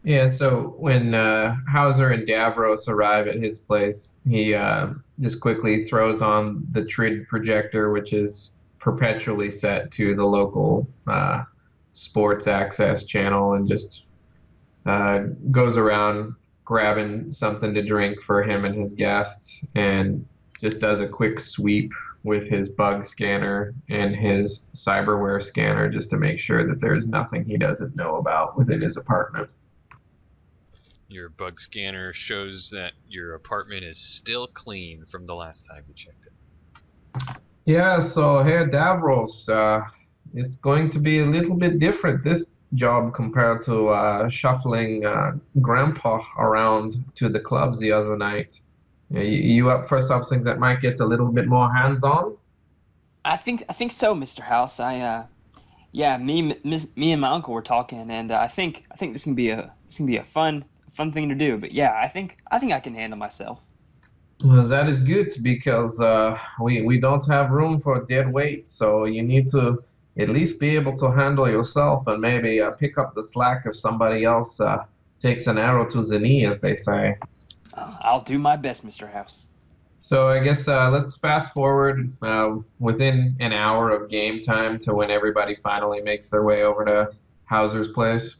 Yeah, so when Hauser and Davros arrive at his place, he just quickly throws on the Trid projector, which is perpetually set to the local sports access channel, and just goes around grabbing something to drink for him and his guests, and just does a quick sweep with his bug scanner and his cyberware scanner just to make sure that there's nothing he doesn't know about within his apartment. Your bug scanner shows that your apartment is still clean from the last time you checked it. Yeah, so here, Davros, it's going to be a little bit different this job compared to shuffling Grandpa around to the clubs the other night. You up for something that might get a little bit more hands-on? I think so, Mr. House. Yeah, me and my uncle were talking, and I think this can be a fun thing to do. But yeah, I think I can handle myself. Well, that is good because we don't have room for dead weight, so you need to at least be able to handle yourself and maybe pick up the slack if somebody else takes an arrow to the knee, as they say. I'll do my best, Mr. House. So I guess let's fast forward within an hour of game time to when everybody finally makes their way over to Hauser's place.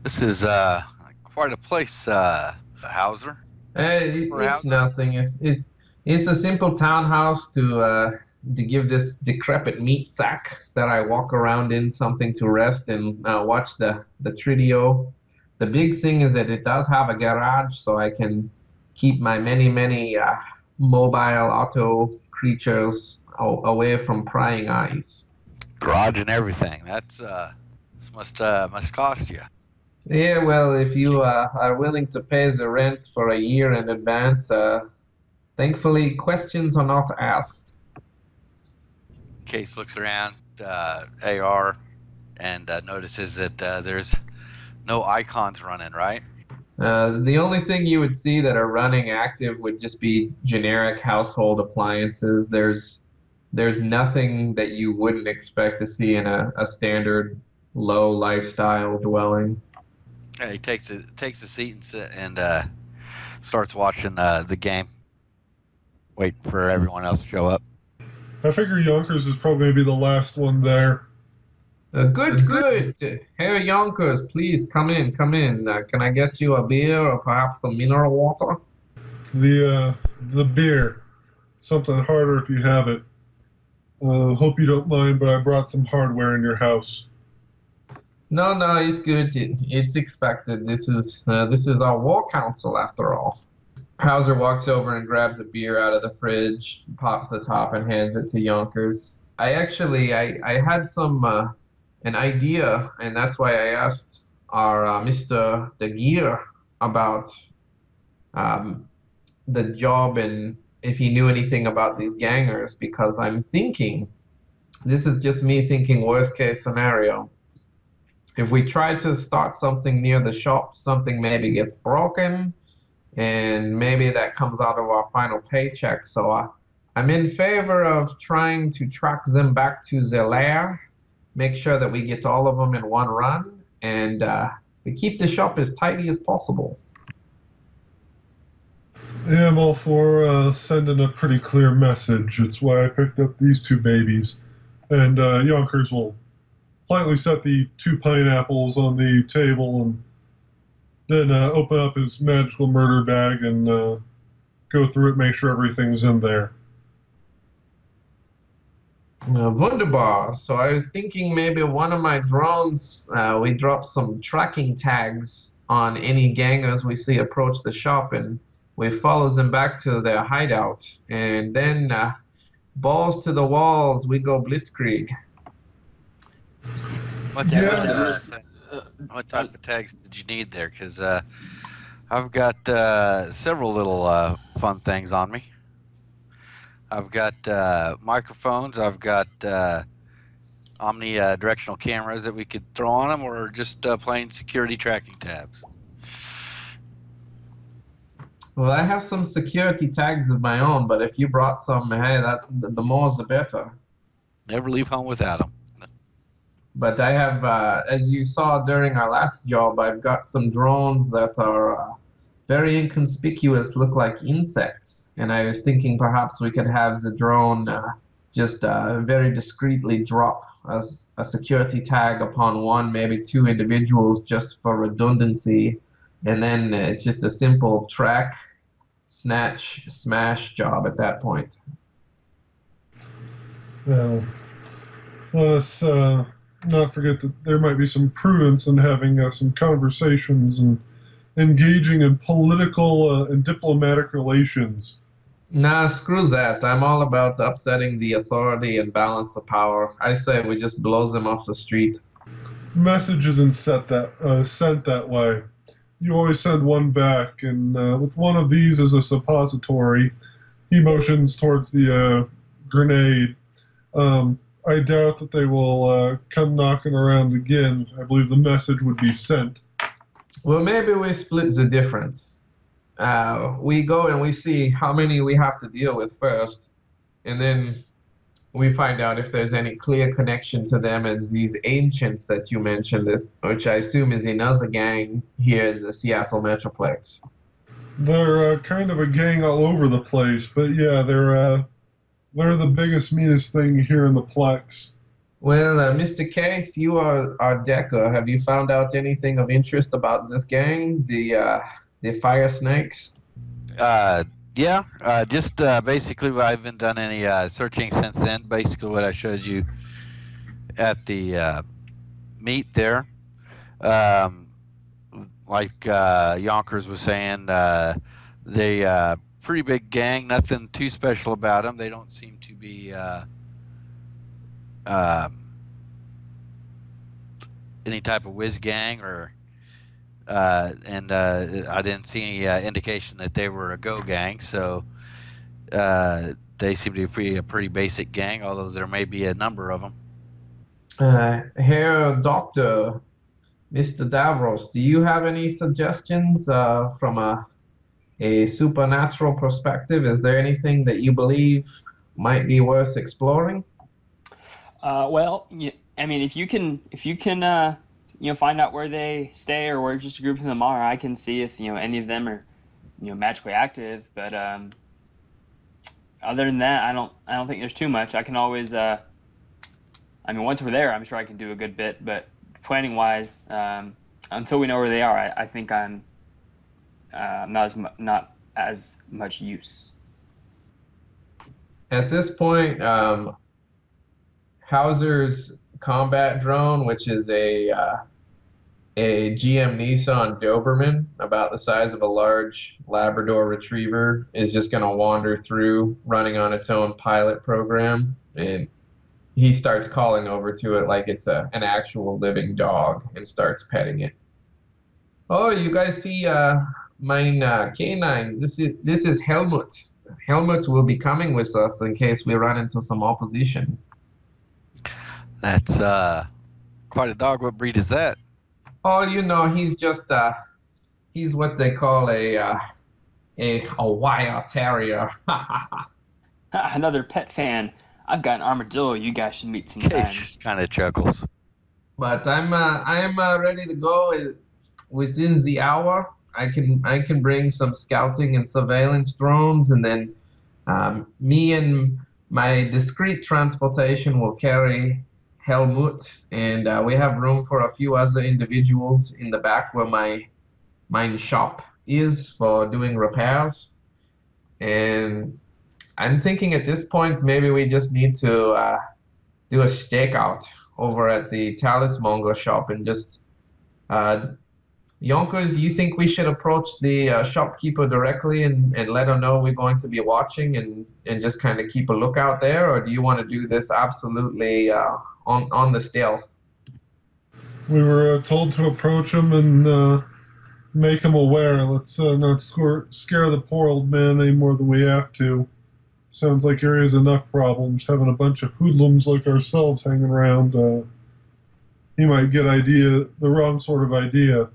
This is quite a place, Hauser. For It's Hauser. nothing. It's a simple townhouse to give this decrepit meat sack that I walk around in something to rest and watch the Tridio. The big thing is that it does have a garage, so I can keep my many mobile auto creatures away from prying eyes. Garage and everything. This must cost you. Yeah, well, if you are willing to pay the rent for a year in advance, thankfully questions are not asked. Case looks around AR and notices that there's no icons running, right? The only thing you would see that are running active would just be generic household appliances. There's nothing that you wouldn't expect to see in a standard low lifestyle dwelling. He takes a seat and starts watching the game, waiting for everyone else to show up. I figure Yonkers is probably gonna be the last one there. Good. Herr Yonkers, please come in, come in. Can I get you a beer or perhaps some mineral water? The beer, something harder if you have it. Hope you don't mind, but I brought some hardware in your house. No, it's good. It's expected. This is our war council after all. Hauser walks over and grabs a beer out of the fridge, pops the top, and hands it to Yonkers. I had an idea, and that's why I asked our Mr. De Geer about um, the job and if he knew anything about these gangers, because I'm thinking, this is just me thinking worst case scenario. If we try to start something near the shop, something maybe gets broken, and maybe that comes out of our final paycheck. So I'm in favor of trying to track them back to their lair, make sure that we get all of them in one run, and we keep the shop as tidy as possible. Yeah, I'm all for sending a pretty clear message. It's why I picked up these two babies. And Yonkers will politely set the two pineapples on the table and then open up his magical murder bag and go through it, make sure everything's in there. Wunderbar. So I was thinking maybe one of my drones, we drop some tracking tags on any gangers we see approach the shop, and we follow them back to their hideout. And then balls to the walls, we go blitzkrieg. What Yeah. what type of tags did you need there? Because I've got several little fun things on me. I've got microphones. I've got omni-directional cameras that we could throw on them, or just plain security tracking tabs. Well, I have some security tags of my own, but if you brought some, hey, the more the better. Never leave home without them. But I have, as you saw during our last job, I've got some drones that are very inconspicuous, look like insects. And I was thinking perhaps we could have the drone just very discreetly drop a security tag upon one, maybe two individuals just for redundancy. And then it's just a simple track, snatch, smash job at that point. Well, let us not forget that there might be some prudence in having some conversations and engaging in political and diplomatic relations. Nah, screw that. I'm all about upsetting the authority and balance of power. I say we just blows them off the street. Message isn't sent that way. You always send one back, and with one of these as a suppository, he motions towards the grenade. I doubt that they will come knocking around again. I believe the message would be sent. Well, maybe we split the difference. We go and we see how many we have to deal with first, and then we find out if there's any clear connection to them as these ancients that you mentioned, which I assume is another gang here in the Seattle Metroplex. They're kind of a gang all over the place, but yeah, they're the biggest, meanest thing here in the Plex. Well, Mr. Case, you are our decker. Have you found out anything of interest about this gang, the Fire Snakes? Yeah, just basically I haven't done any searching since then. Basically what I showed you at the meet there. Like Yonkers was saying, they pretty big gang, nothing too special about them. They don't seem to be any type of whiz gang or and I didn't see any indication that they were a go gang, so they seem to be a pretty basic gang, although there may be a number of them. Herr Doctor, Mr. Davros, do you have any suggestions from a supernatural perspective? Is there anything that you believe might be worth exploring? Well, I mean, if you can, find out where they stay or where just a group of them are, I can see if any of them are, magically active. But other than that, I don't think there's too much. I can always, I mean, once we're there, I'm sure I can do a good bit. But planning wise, until we know where they are, I think I'm not as much use. At this point, Hauser's combat drone, which is a GM Nissan Doberman, about the size of a large Labrador Retriever, is just going to wander through, running on its own pilot program, and he starts calling over to it like it's an actual living dog and starts petting it. Oh, you guys see mine canines. This is Helmut. Helmut will be coming with us in case we run into some opposition. That's quite a dog. What breed is that? Oh, he's just he's what they call a wire terrier. Another pet fan. I've got an armadillo. You guys should meet He sometime. just kind of chuckles. But I am ready to go within the hour. I can bring some scouting and surveillance drones, and then me and my discreet transportation will carry Helmut, and we have room for a few other individuals in the back where mine shop is for doing repairs. And I'm thinking at this point maybe we just need to do a stakeout over at the Talismonger shop and just Yonkers, you think we should approach the shopkeeper directly and let her know we're going to be watching and just kind of keep a lookout there, or do you want to do this absolutely on the stealth? We were told to approach him and make him aware. Let's not scare the poor old man any more than we have to. Sounds like there is enough problems having a bunch of hoodlums like ourselves hanging around. He might get the wrong sort of idea.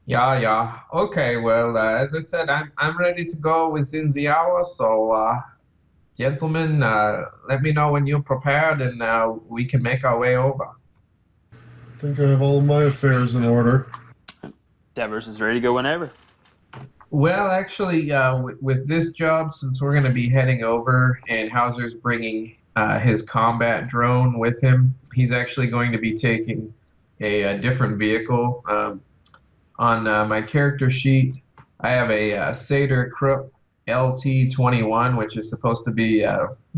Yeah. Okay, well, as I said, I'm ready to go within the hour, so Gentlemen, let me know when you're prepared and we can make our way over. I think I have all my affairs in order. Devers is ready to go whenever. Well, actually, with this job, since we're going to be heading over and Hauser's bringing his combat drone with him, he's actually going to be taking a different vehicle. On my character sheet, I have a Sater Krupp LT-21, which is supposed to be,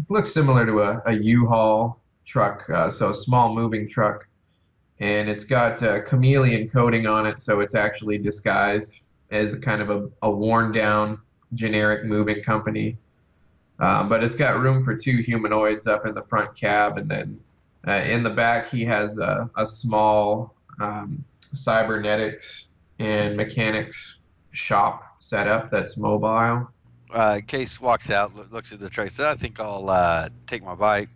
looks similar to a U-Haul truck, so a small moving truck. And it's got chameleon coating on it, so it's actually disguised as a kind of a worn down generic moving company. But it's got room for two humanoids up in the front cab, and then in the back he has a small cybernetics and mechanics shop setup that's mobile. Case walks out, looks at the tray, says, I think I'll take my bite.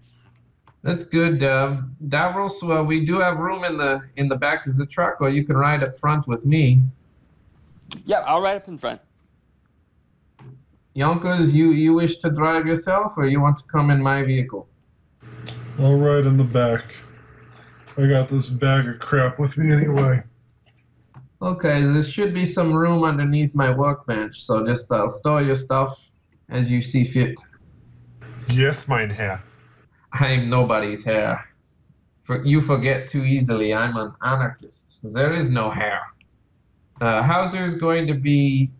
That's good. Davros, we do have room in the back of the truck, or you can ride up front with me. Yeah, I'll ride up in front. Yonkers, you wish to drive yourself, or you want to come in my vehicle? I'll ride in the back. I got this bag of crap with me anyway. Okay, there should be some room underneath my workbench, so just store your stuff as you see fit. Yes, mein Herr. I'm nobody's hair. You forget too easily, I'm an anarchist. There is no hair. Hauser's going to be,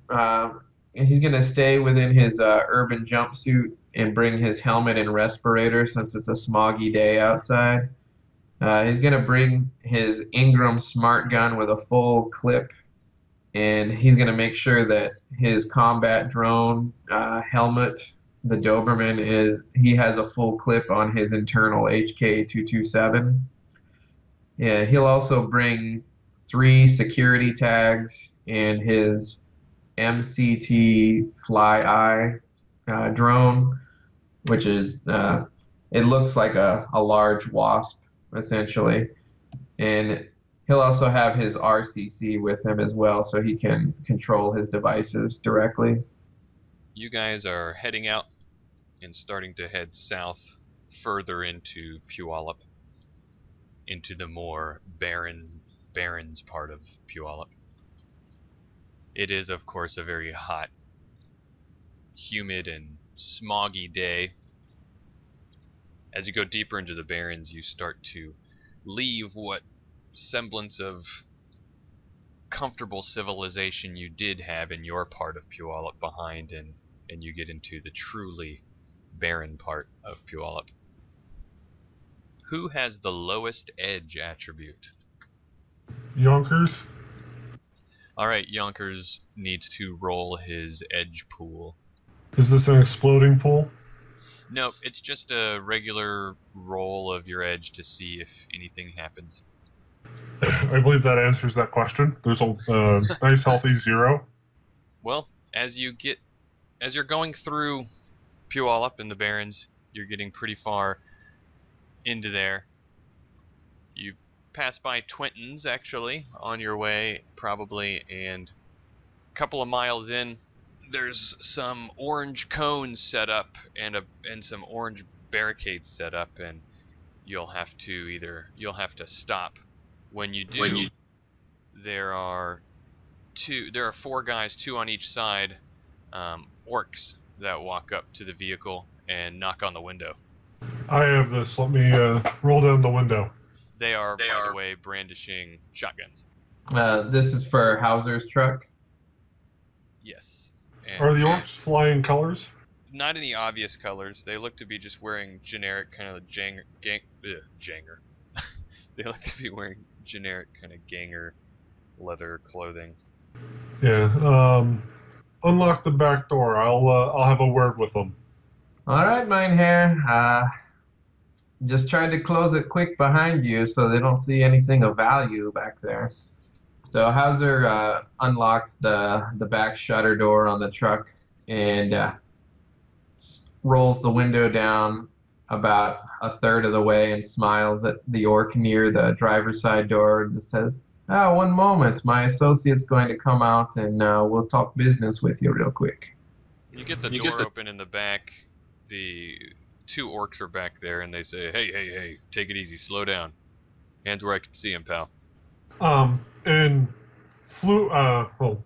he's going to stay within his urban jumpsuit and bring his helmet and respirator since it's a smoggy day outside. He's going to bring his Ingram smart gun with a full clip, and he's going to make sure that his combat drone helmet, the Doberman, he has a full clip on his internal HK-227. Yeah, he'll also bring 3 security tags and his MCT Fly Eye drone, which is it looks like a large wasp essentially, and he'll also have his RCC with him as well, so he can control his devices directly. You guys are heading out and starting to head south further into Puyallup, into the more barrens part of Puyallup. It is, of course, a very hot, humid, and smoggy day. As you go deeper into the barrens, you start to leave what semblance of comfortable civilization you did have in your part of Puyallup behind, and you get into the truly barren part of Puyallup. Who has the lowest edge attribute? Yonkers? Alright, Yonkers needs to roll his edge pool. Is this an exploding pool? No, it's just a regular roll of your edge to see if anything happens. I believe that answers that question. There's a nice healthy 0. Well, as you're going through Puyallup in the Barrens, you're getting pretty far into there. You pass by Twinton's actually on your way probably, and a couple of miles in, there's some orange cones set up and some orange barricades set up, and you'll have to stop. When you do, there are 4 guys, 2 on each side, orcs that walk up to the vehicle and knock on the window. I have this. Let me roll down the window. They are, by the way, brandishing shotguns. This is for Hauser's truck. Yes. And, Are the orcs flying colors? Not any obvious colors. They look to be just wearing generic kind of janger. They look to be wearing generic kind of ganger leather clothing. Yeah. Unlock the back door. I'll have a word with them. All right, Mynheer. Just try to close it quick behind you so they don't see anything of value back there. So Hauser unlocks the back shutter door on the truck and rolls the window down about a third of the way and smiles at the orc near the driver's side door and just says, one moment, my associate's going to come out and we'll talk business with you real quick. You get the door open in the back. The two orcs are back there, and they say, hey, take it easy, slow down. Hands where I can see him, pal. And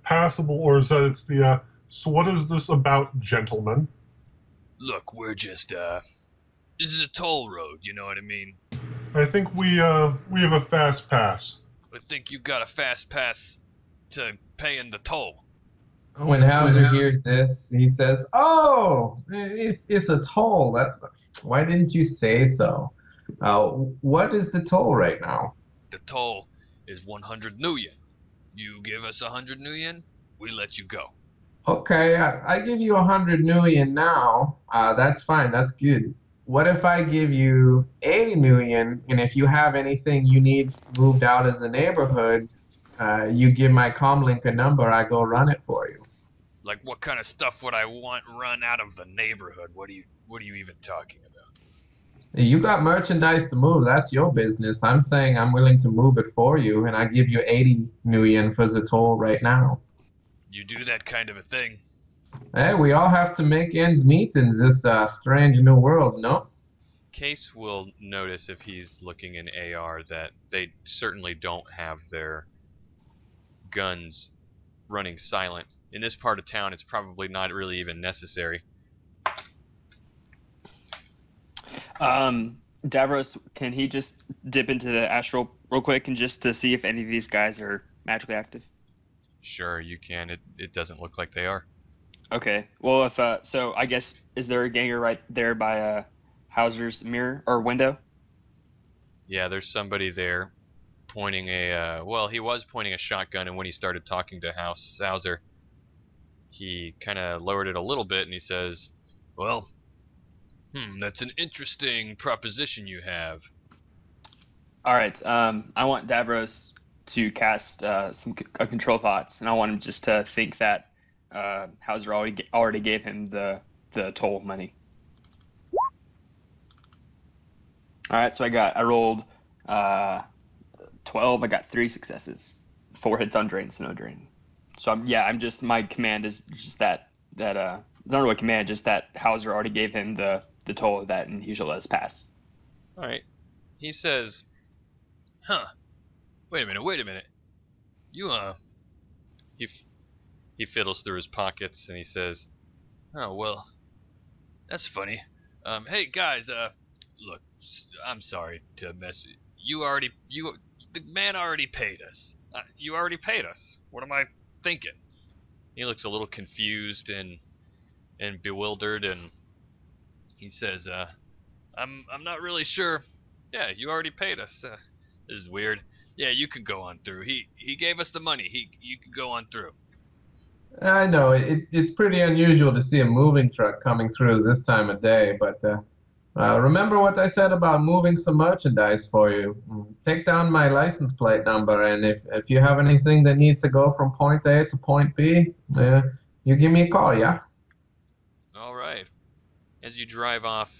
passable, or is that it's the, so what is this about, gentlemen? Look, we're just, this is a toll road, you know what I mean? I think we have a fast pass. I think you got a fast pass to paying the toll. When Hauser hears this, he says, "Oh, it's a toll. Why didn't you say so? What is the toll right now?" The toll is 100 nuyen. You give us 100 nuyen, we let you go. Okay, I give you 100 million now. That's fine. That's good. What if I give you 80 million, and if you have anything you need moved out as a neighborhood, you give my comlink a number, I go run it for you. Like, what kind of stuff would I want run out of the neighborhood? What are you even talking about? You got merchandise to move. That's your business. I'm saying I'm willing to move it for you, and I give you 80 million for the toll right now. You do that kind of a thing? Hey, we all have to make ends meet in this strange new world, no? Case will notice if he's looking in AR that they certainly don't have their guns running silent. In this part of town, it's probably not really even necessary. Davros, can he just dip into the astral real quick and just to see if any of these guys are magically active? Sure, you can. It doesn't look like they are. Okay. Well, if so, I guess is there a ganger right there by Hauser's mirror or window? Yeah, there's somebody there pointing a well, he was pointing a shotgun, and when he started talking to Hauser, he kind of lowered it a little bit, and he says, "Well, that's an interesting proposition you have." All right. I want Davros to cast a control thoughts, and I want him just to think that Hauser already gave him the toll money. All right. So I rolled 12. I got 3 successes, 4 hits on drain, so no drain. So I'm just my command is just that it's not really a command, just that Hauser already gave him the toll of that, and he should let us pass. All right. He says, "Huh? Wait a minute. You he he fiddles through his pockets and he says, "Oh well, that's funny. Hey guys, look, I'm sorry to mess. The man already paid us. You already paid us. What am I thinking?" He looks a little confused and bewildered, and he says, I'm not really sure. Yeah, you already paid us. This is weird. Yeah, you can go on through. He gave us the money. You can go on through." I know it's pretty unusual to see a moving truck coming through this time of day, but remember what I said about moving some merchandise for you. Take down my license plate number, and if you have anything that needs to go from point A to point B, you give me a call, yeah? All right. As you drive off,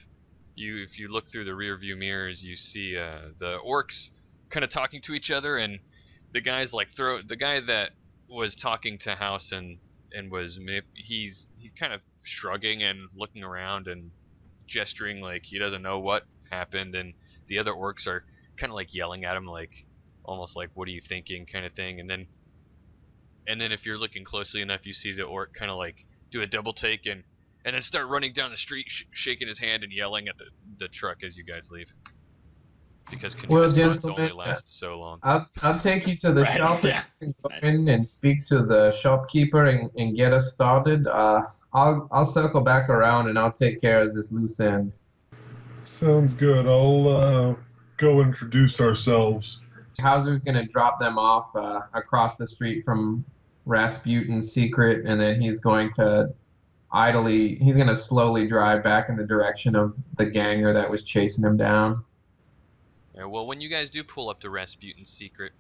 if you look through the rear view mirrors, you see the orcs kind of talking to each other, and the guy that was talking to House and he's kind of shrugging and looking around and gesturing like he doesn't know what happened, and the other orcs are kind of like yelling at him like almost like what are you thinking kind of thing, and then if you're looking closely enough, you see the orc kind of like do a double take and then start running down the street, shaking his hand and yelling at the truck as you guys leave. Because Well, confess funds only gentlemen, last so long. I'll take you to the Right, shop and yeah. you can go Nice. in and speak to the shopkeeper and get us started. I'll circle back around and I'll take care of this loose end. Sounds good. I'll go introduce ourselves. Hauser's gonna drop them off across the street from Rasputin's secret, and then he's gonna slowly drive back in the direction of the ganger that was chasing him down. Yeah, well, when you guys do pull up to Rasputin's secret,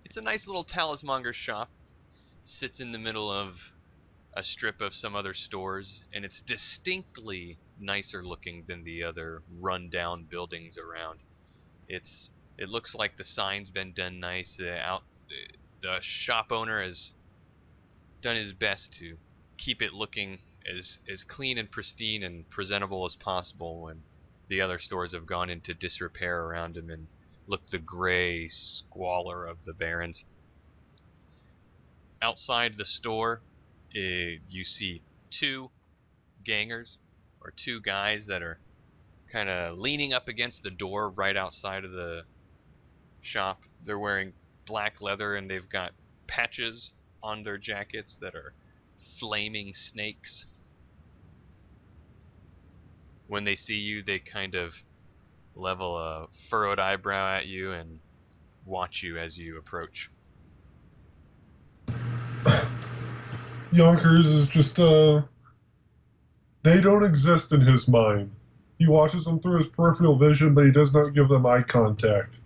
it's a nice little talismonger shop. Sits in the middle of a strip of some other stores, and it's distinctly nicer looking than the other run-down buildings around. It looks like the sign's been done nice. The shop owner has done his best to keep it looking as clean and pristine and presentable as possible when the other stores have gone into disrepair around him and look the gray squalor of the barrens. Outside the store, you see two gangers, or two guys that are kind of leaning up against the door right outside of the shop. They're wearing black leather and they've got patches on their jackets that are flaming snakes. When they see you, they kind of level a furrowed eyebrow at you and watch you as you approach. Yonkers is just, they don't exist in his mind. He watches them through his peripheral vision, but he does not give them eye contact.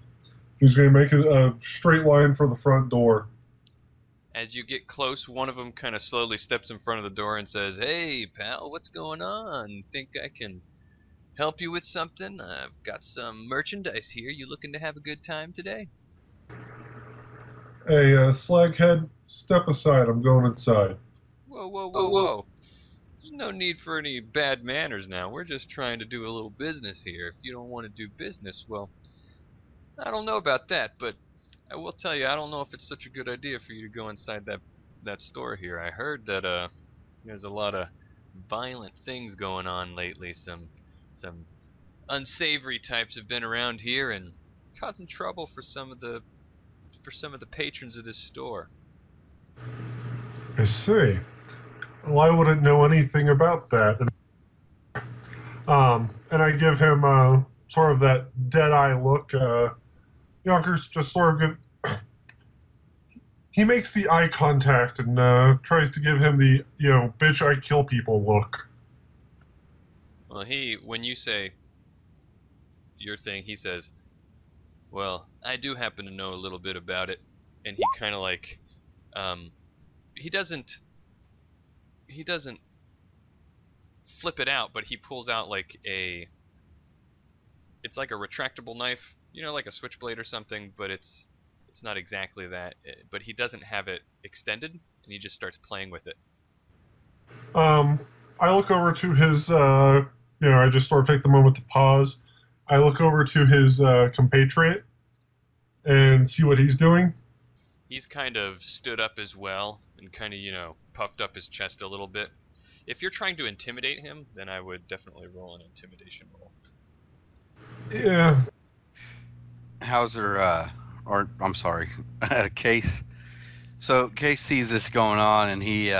He's going to make a straight line for the front door. As you get close, one of them kind of slowly steps in front of the door and says, "Hey, pal, what's going on? Think I can help you with something? I've got some merchandise here. You looking to have a good time today?" Hey, slaghead, step aside. I'm going inside. Whoa, whoa, whoa, whoa. There's no need for any bad manners now. We're just trying to do a little business here. If you don't want to do business, well, I don't know about that, but I will tell you, I don't know if it's such a good idea for you to go inside that store here. I heard that there's a lot of violent things going on lately. Some unsavory types have been around here and causing trouble for some of the patrons of this store. I see. Well, I wouldn't know anything about that. And I give him sort of that dead-eye look. Yonkers just sort of he makes the eye contact and tries to give him the, bitch I kill people look. Well, when you say your thing, he says, "Well, I do happen to know a little bit about it," and he kind of like, he doesn't flip it out, but he pulls out like it's like a retractable knife, like a switchblade or something, but it's not exactly that. But he doesn't have it extended, and he just starts playing with it. I look over to his, I just sort of take the moment to pause. I look over to his compatriot and see what he's doing. He's kind of stood up as well and kind of, puffed up his chest a little bit. If you're trying to intimidate him, then I would definitely roll an intimidation roll. Yeah. Hauser, or I'm sorry, Case. So Case sees this going on, and he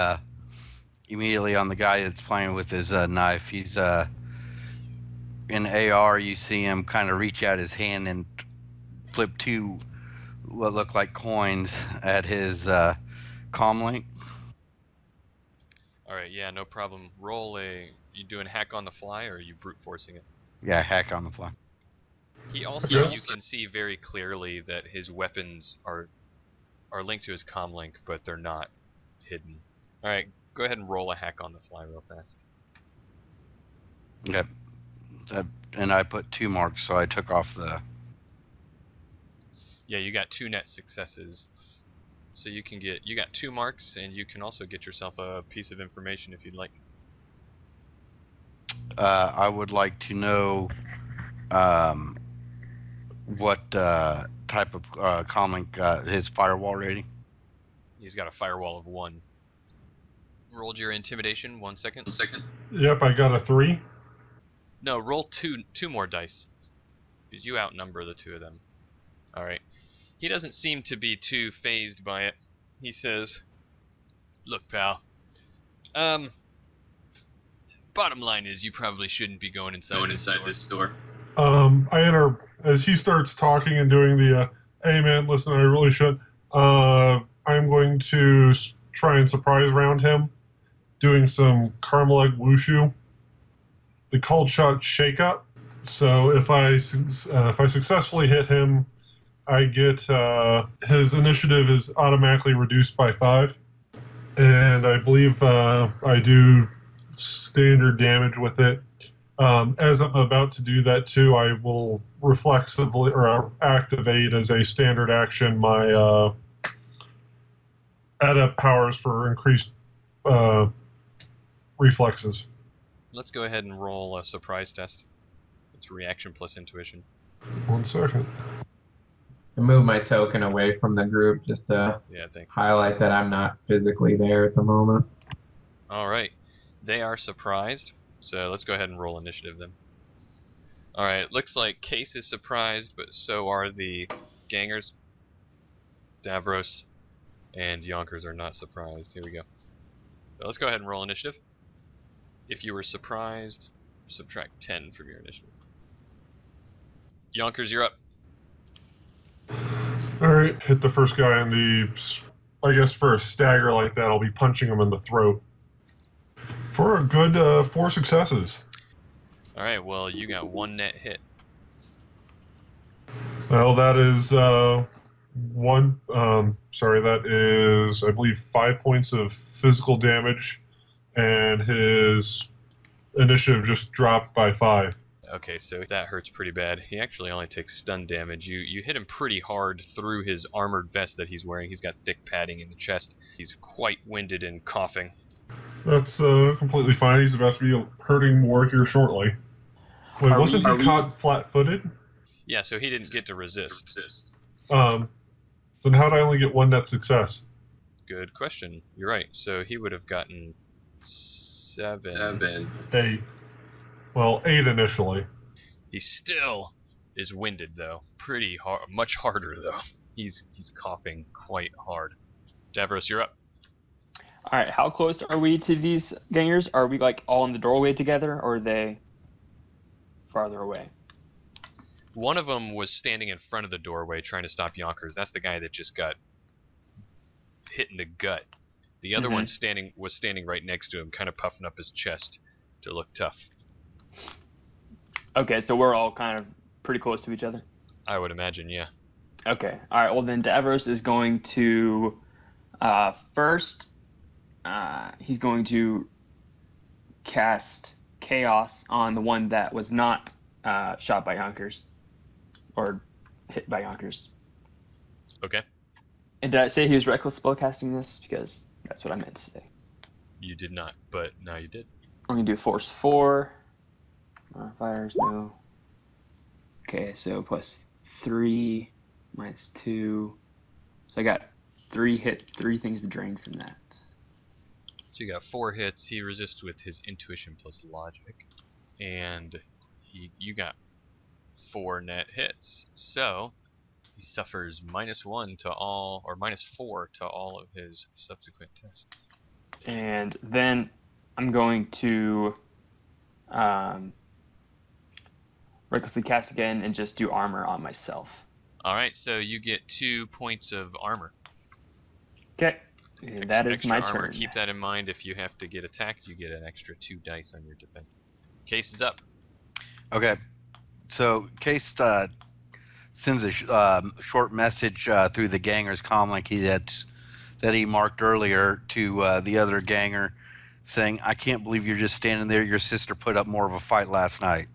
immediately on the guy that's playing with his knife. He's in AR. You see him kind of reach out his hand and flip two what look like coins at his comlink. All right, yeah, no problem. You doing hack on the fly, or are you brute forcing it? Yeah, hack on the fly. He also, you can see very clearly that his weapons are linked to his comlink, but they're not hidden. All right, go ahead and roll a hack on the fly real fast. Okay. And I put 2 marks, so I took off the... Yeah, you got 2 net successes. So you got 2 marks, and you can also get yourself a piece of information if you'd like. I would like to know what type of comlink his firewall rating. He's got a firewall of 1. Rolled your intimidation. 1 second. Yep, I got a 3. No, roll two more dice, because you outnumber the 2 of them. All right. He doesn't seem to be too fazed by it. He says, "Look, pal. Bottom line is, you probably shouldn't be going inside this store." I enter as he starts talking and doing the, "Hey man, listen, I really should." I'm going to try and surprise round him, doing some caramel egg wushu, the cold shot shake up. So if I successfully hit him, I get his initiative is automatically reduced by 5, and I believe I do standard damage with it. As I'm about to do that too, I will reflexively or activate as a standard action my adept powers for increased reflexes. Let's go ahead and roll a surprise test. It's reaction plus intuition. 1 second. I move my token away from the group just to Yeah, thanks. highlight that I'm not physically there at the moment. All right. They are surprised, so let's go ahead and roll initiative then. All right, looks like Case is surprised, but so are the gangers. Davros and Yonkers are not surprised. Here we go. So let's go ahead and roll initiative. If you were surprised, subtract 10 from your initiative. Yonkers, you're up. Alright, hit the first guy in the... I guess for a stagger like that, I'll be punching him in the throat. For a good 4 successes. All right, well, you got 1 net hit. Well, that is that is, I believe, 5 points of physical damage, and his initiative just dropped by 5. Okay, so that hurts pretty bad. He actually only takes stun damage. You hit him pretty hard through his armored vest that he's wearing. He's got thick padding in the chest. He's quite winded and coughing. That's completely fine. He's about to be hurting more here shortly. Wait, wasn't he caught flat-footed? Yeah, so he didn't get to resist. Then how'd I only get 1 net success? Good question. You're right. So he would have gotten 7. 8. Well, 8 initially. He still is winded though. Pretty hard, much harder though. He's coughing quite hard. Davros, you're up. All right, how close are we to these gangers? Are we like all in the doorway together, or are they farther away? One of them was standing in front of the doorway trying to stop Yonkers. That's the guy that just got hit in the gut. The other one was standing right next to him, kind of puffing up his chest to look tough. Okay, so we're all kind of pretty close to each other. I would imagine, yeah. Okay, all right. Well, then Davros is going to first. He's going to cast Chaos on the one that was not shot by Yonkers or hit by Yonkers. Okay. And did I say he was reckless spellcasting this? Because that's what I meant to say. You did not, but now you did. I'm going to do Force 4. Modifiers, no. Okay, so plus 3 minus 2. So I got 3 things drained from that. So you got 4 hits. He resists with his intuition plus logic. And you got 4 net hits. So he suffers -1 to all, or -4 to all of his subsequent tests. And then I'm going to recklessly cast again and just do armor on myself. Alright, so you get 2 points of armor. Okay, and that is extra my armor. turn. Keep that in mind. If you have to get attacked, you get an extra 2 dice on your defense. Case is up. Okay, so Case sends a short message through the ganger's comm link that he marked earlier to the other ganger, saying, "I can't believe you're just standing there. Your sister put up more of a fight last night."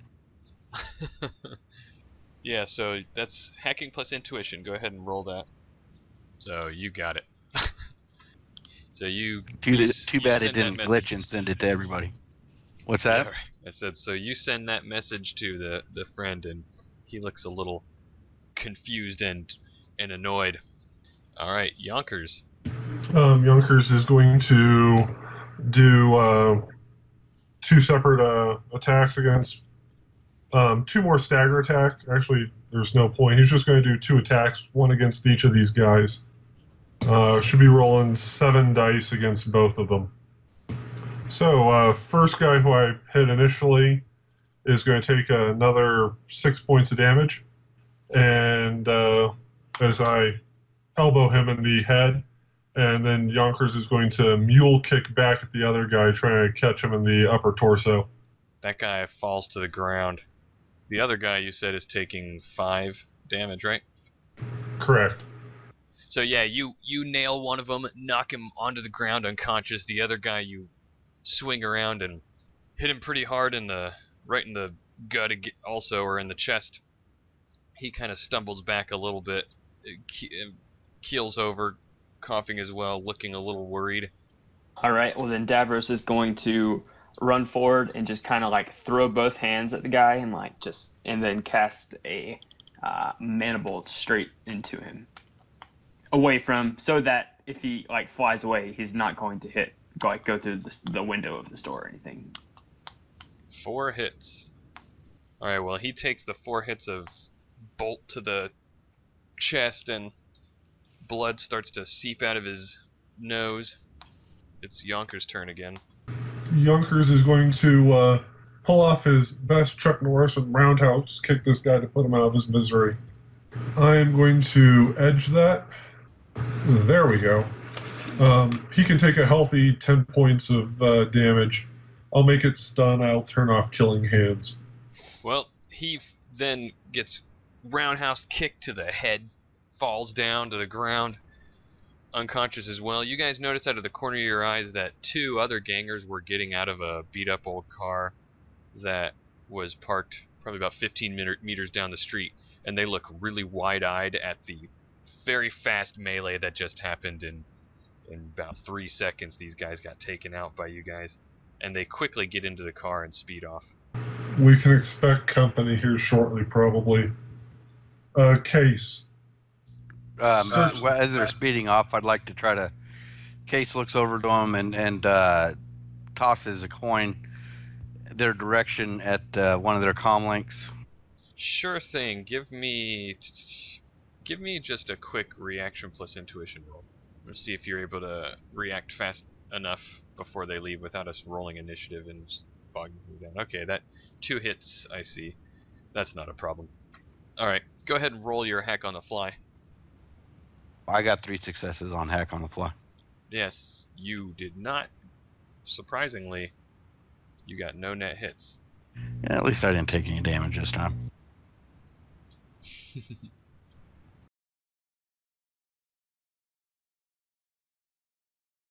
Yeah, so that's hacking plus intuition. Go ahead and roll that. So you got it. So you Too you bad send it didn't that glitch message. and send it to everybody. What's that? Yeah, right. I said, so you send that message to the friend, and he looks a little confused and annoyed. All right, Yonkers. Yonkers is going to do 2 separate attacks against 2 more stagger attack. Actually, there's no point. He's just going to do 2 attacks, 1 against each of these guys. Should be rolling 7 dice against both of them. So, first guy who I hit initially is going to take another 6 points of damage. And as I elbow him in the head, and then Yonkers is going to mule kick back at the other guy, trying to catch him in the upper torso. That guy falls to the ground. The other guy you said is taking 5 damage, right? Correct. So yeah, you nail one of them, knock him onto the ground unconscious. The other guy you swing around and hit him pretty hard right in the gut also, or in the chest. He kind of stumbles back a little bit, keels over, coughing as well, looking a little worried. All right. Well, then Davros is going to run forward and just kind of like throw both hands at the guy and like just and then cast a mandible straight into him, away from, so that if he like flies away, he's not going to hit like go through the window of the store or anything. 4 hits. Alright, well, he takes the 4 hits of bolt to the chest, and blood starts to seep out of his nose. It's Yonkers' turn again. Yonkers is going to pull off his best Chuck Norris and roundhouse kick this guy to put him out of his misery. I am going to edge that. There we go. He can take a healthy 10 points of damage. I'll make it stun. I'll turn off killing hands. Well, he then gets roundhouse kicked to the head, falls down to the ground, unconscious as well. You guys notice out of the corner of your eyes that 2 other gangers were getting out of a beat-up old car that was parked probably about 15 meters down the street, and they look really wide-eyed at the very fast melee that just happened. In about 3 seconds, these guys got taken out by you guys, and they quickly get into the car and speed off. We can expect company here shortly, probably. Case. As they're speeding off, I'd like to try to. Case looks over to him and tosses a coin their direction at one of their comm links. Sure thing. Give me just a quick reaction plus intuition roll. Let's see if you're able to react fast enough before they leave without us rolling initiative and just bogging things down. Okay, that 2 hits, I see. That's not a problem. Alright, go ahead and roll your hack on the fly. I got 3 successes on hack on the fly. Yes, you did not. Surprisingly, you got no net hits. Yeah, at least I didn't take any damage this time.